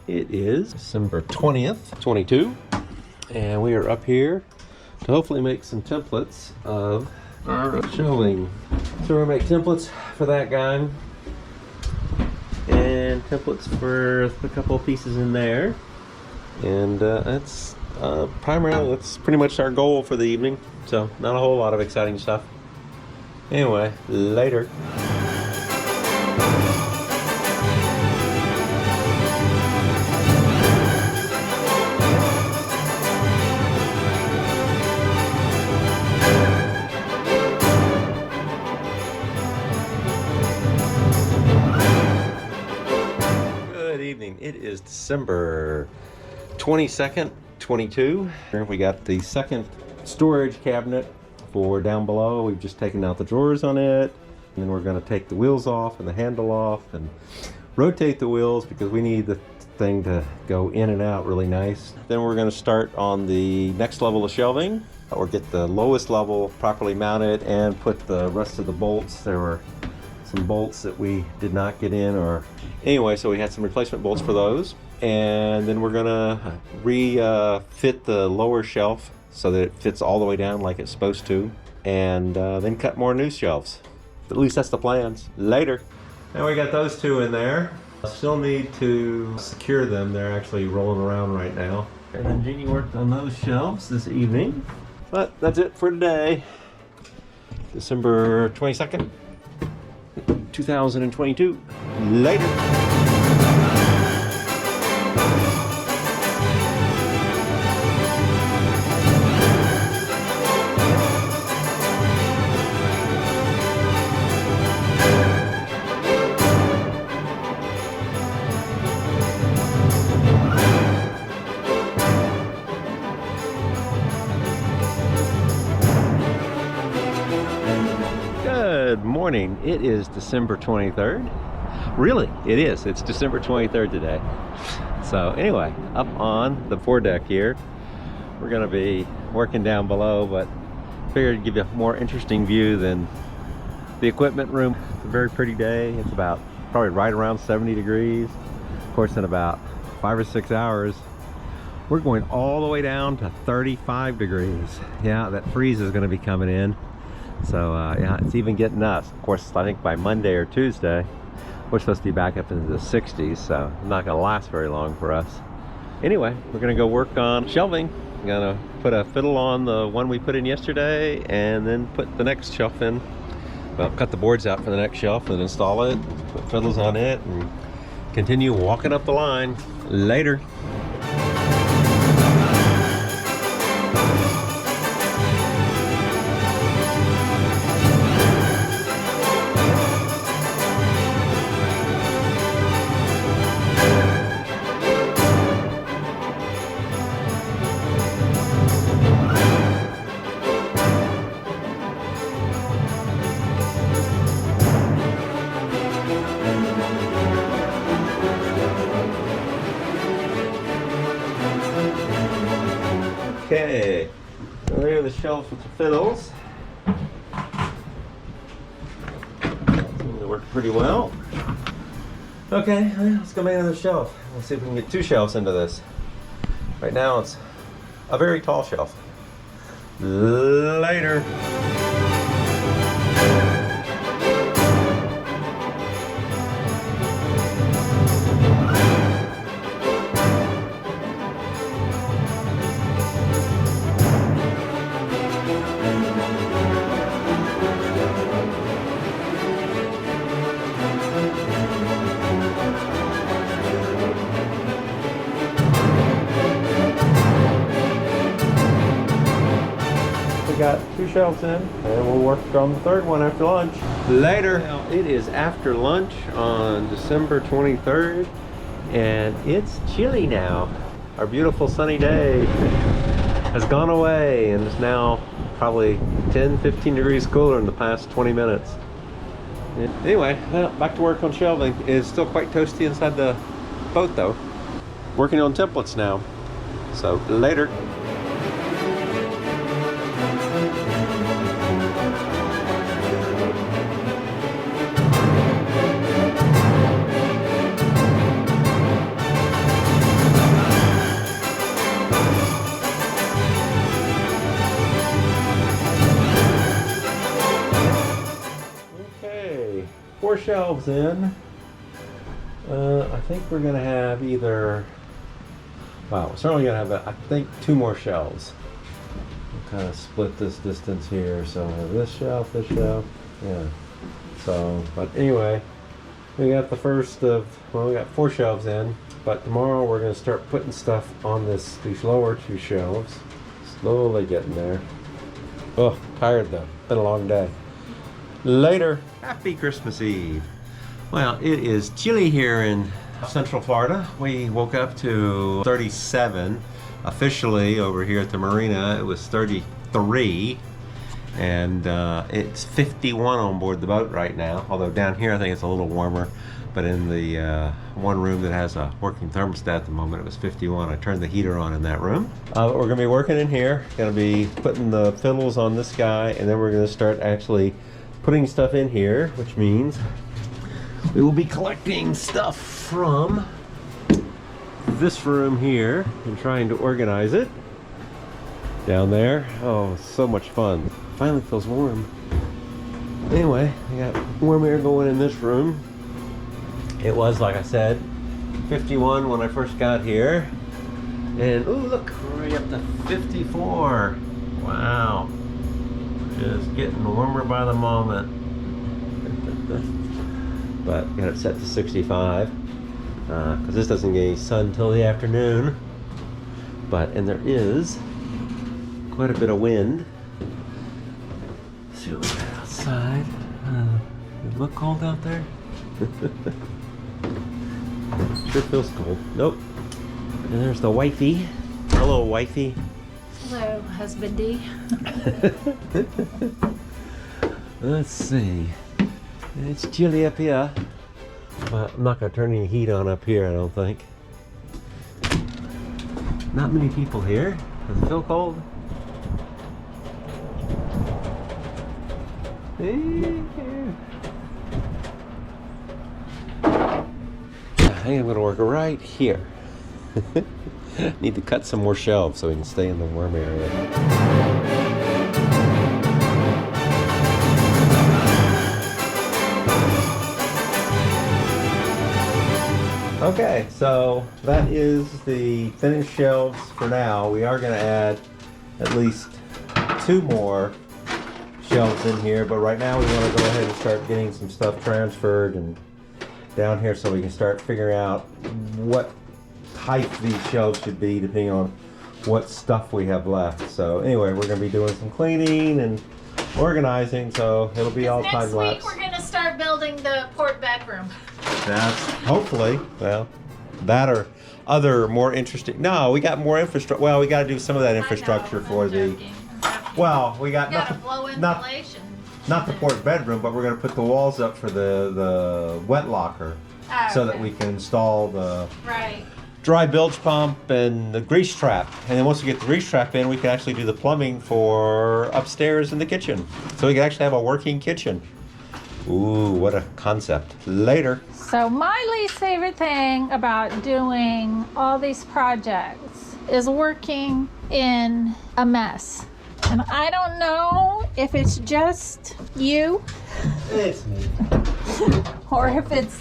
It is December 20th, 22, and we are up here to hopefully make some templates of our shelving. So we're gonna make templates for that guy and templates for a couple of pieces in there, and that's primarily, that's pretty much our goal for the evening. So not a whole lot of exciting stuff. Anyway, later. It is December 22nd, 22. We got the second storage cabinet for down below. We've just taken out the drawers on it, and then we're going to take the wheels off and the handle off and rotate the wheels because we need the thing to go in and out really nice. Then we're going to start on the next level of shelving, or get the lowest level properly mounted and put the rest of the bolts. There were some bolts that we did not get in, or anyway, so we had some replacement bolts for those. And then we're gonna refit the lower shelf so that it fits all the way down like it's supposed to, and then cut more new shelves. At least that's the plans. Later. Now we got those two in there. Still need to secure them. They're actually rolling around right now. And then Jeannie worked on those shelves this evening. But that's it for today. December 22nd. 2022. Later. Good morning. It is December 23rd. Really, it is. It's December 23rd today. So anyway, up on the foredeck here, we're going to be working down below, but figured to give you a more interesting view than the equipment room. It's a very pretty day. It's about probably right around 70 degrees. Of course, in about 5 or 6 hours, we're going all the way down to 35 degrees. Yeah, that freeze is going to be coming in. So yeah, it's even getting us. Of course, I think by Monday or Tuesday, we're supposed to be back up into the 60s, so it's not going to last very long for us. Anyway, we're going to go work on shelving. I'm going to put a fiddle on the one we put in yesterday, and then put the next shelf in. Well, cut the boards out for the next shelf and install it, put fiddles on it, and continue walking up the line. Later. Okay, so there are the shelves with the fiddles. They work pretty well. Okay, let's go make another shelf. Let's see if we can get 2 shelves into this. Right now it's a very tall shelf. Later. We got 2 shelves in, and we'll work on the 3rd one after lunch. Later. Now, it is after lunch on December 23rd, and it's chilly now. Our beautiful sunny day has gone away, and it's now probably 10-15 degrees cooler in the past 20 minutes. Anyway, back to work on shelving. It's still quite toasty inside the boat though. Working on templates now. So later. more shelves in. I think we're gonna have either, wow, we're certainly gonna have, I think, 2 more shelves. We'll kind of split this distance here, so we have this shelf, yeah. So, but anyway, we got the first of, well, we got 4 shelves in, but tomorrow we're gonna start putting stuff on these lower 2 shelves. Slowly getting there. Oh, tired though, been a long day. Later. Happy Christmas Eve. Well, it is chilly here in Central Florida. We woke up to 37. Officially over here at the marina, it was 33. And it's 51 on board the boat right now. Although down here I think it's a little warmer. But in the one room that has a working thermostat at the moment, it was 51. I turned the heater on in that room. We're gonna be working in here. Gonna be putting the fiddles on this guy, and then we're gonna start actually putting stuff in here, which means we will be collecting stuff from this room here and trying to organize it. Down there, oh, so much fun. Finally feels warm. Anyway, I got warm air going in this room. It was, like I said, 51 when I first got here. And, ooh, look, we're already up to 54. Wow. Just getting warmer by the moment. But got it set to 65 because this doesn't get any sun till the afternoon. And there is quite a bit of wind. Let's see what we got outside. Does it look cold out there? Sure feels cold. Nope. And there's the wifey. Hello, wifey. Hello, husbandy. Let's see. It's chilly up here. Well, I'm not going to turn any heat on up here, I don't think. Not many people here. Does it feel cold? I think I'm going to work right here. Need to cut some more shelves so we can stay in the warm area. Okay, so that is the finished shelves for now. We are going to add at least 2 more shelves in here, but right now we want to go ahead and start getting some stuff transferred and down here so we can start figuring out what height these shelves should be depending on what stuff we have left. So anyway, we're going to be doing some cleaning and organizing, so it'll be all time lapse. Next week we're going to start building the port bedroom. That's hopefully, well, that or other more interesting. No, we got more infrastructure. Well, we got to do some of that infrastructure for the. Well, we got not the port bedroom, but we're going to put the walls up for the wet locker, so that we can install the dry bilge pump and the grease trap. And then once we get the grease trap in, we can actually do the plumbing for upstairs in the kitchen. So we can actually have a working kitchen. Ooh, what a concept. Later. So my least favorite thing about doing all these projects is working in a mess. And I don't know if it's just you. It's me. Or if it's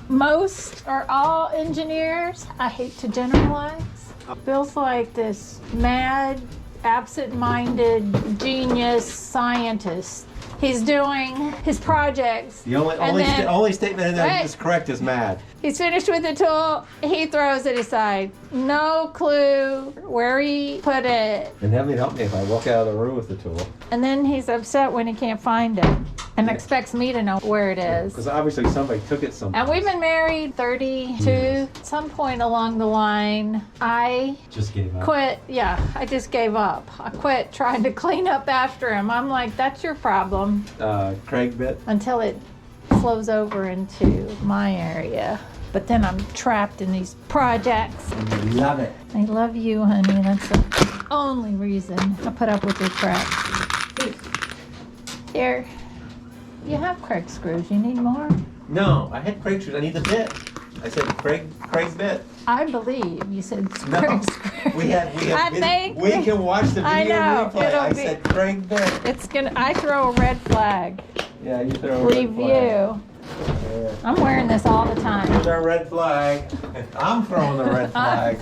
most or all engineers. I hate to generalize. It feels like this mad, absent-minded genius scientist. He's doing his projects. The only statement in there that's correct is mad. He's finished with the tool, he throws it aside. No clue where he put it. And heaven help me if I walk out of the room with the tool. And then he's upset when he can't find it and expects me to know where it is. Because obviously somebody took it somewhere. And we've been married 32. At some point along the line, I just gave up. Quit. Yeah, I just gave up. I quit trying to clean up after him. I'm like, that's your problem. Craig bit? Until it flows over into my area. But then I'm trapped in these projects. Love it. I love you, honey. That's the only reason I put up with your crap. Here. You have Craig screws. You need more? No, I had Craig screws. I need the bit. I said Craig bit. I believe you said Craig screws. We can watch the video replay. I said Craig bit. It's gonna. I throw a red flag. Yeah, you throw a red flag. Review. Yeah. I'm wearing this all the time. There's our red flag. I'm throwing the red flag.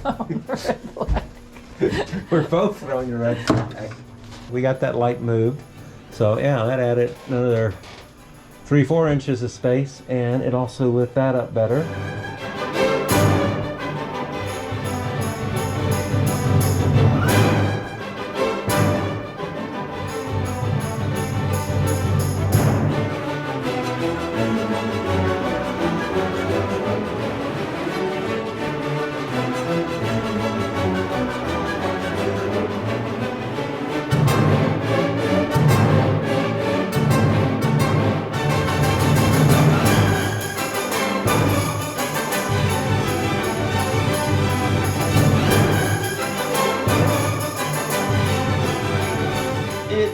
Red flag. We're both throwing the red flag. We got that light moved. So yeah, that added another 3-4 inches of space, and it also lit that up better.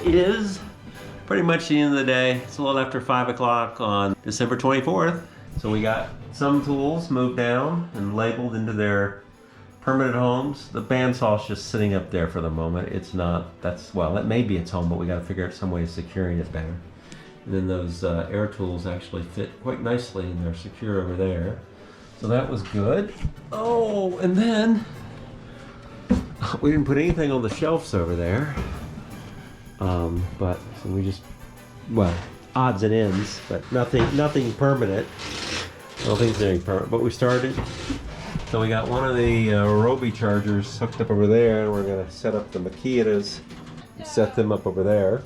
It is pretty much the end of the day. It's a little after 5 o'clock on December 24th. So we got some tools moved down and labeled into their permanent homes. The bandsaw's just sitting up there for the moment. It's not, well, it may be its home, but we got to figure out some way of securing it better. And then those air tools actually fit quite nicely and they're secure over there. So that was good. Oh, and then we didn't put anything on the shelves over there. But so we just, well, odds and ends, but nothing permanent. I don't think there's anything permanent, but we started. So we got one of the Roby chargers hooked up over there, and we're gonna set up the Makitas, set them up over there.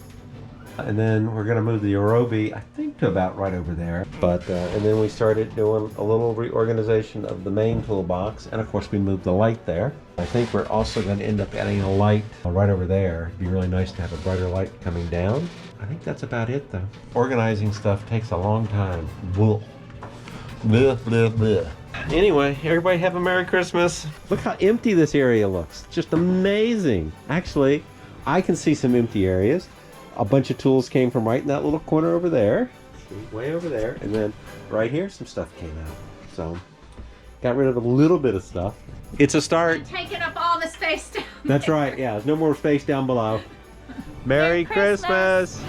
And then we're gonna move the Orobi, I think, to about right over there. But and then we started doing a little reorganization of the main toolbox, and of course we moved the light there. I think we're also going to end up adding a light right over there. It'd be really nice to have a brighter light coming down. I think that's about it, though. Organizing stuff takes a long time. Blah. Blah, blah, blah. Anyway, everybody have a Merry Christmas. Look how empty this area looks. Just amazing. Actually, I can see some empty areas. A bunch of tools came from right in that little corner over there. Way over there. And then right here, some stuff came out. So, got rid of a little bit of stuff. It's a start. Taking up all the space down That's there. right, yeah. There's no more space down below. Merry Christmas.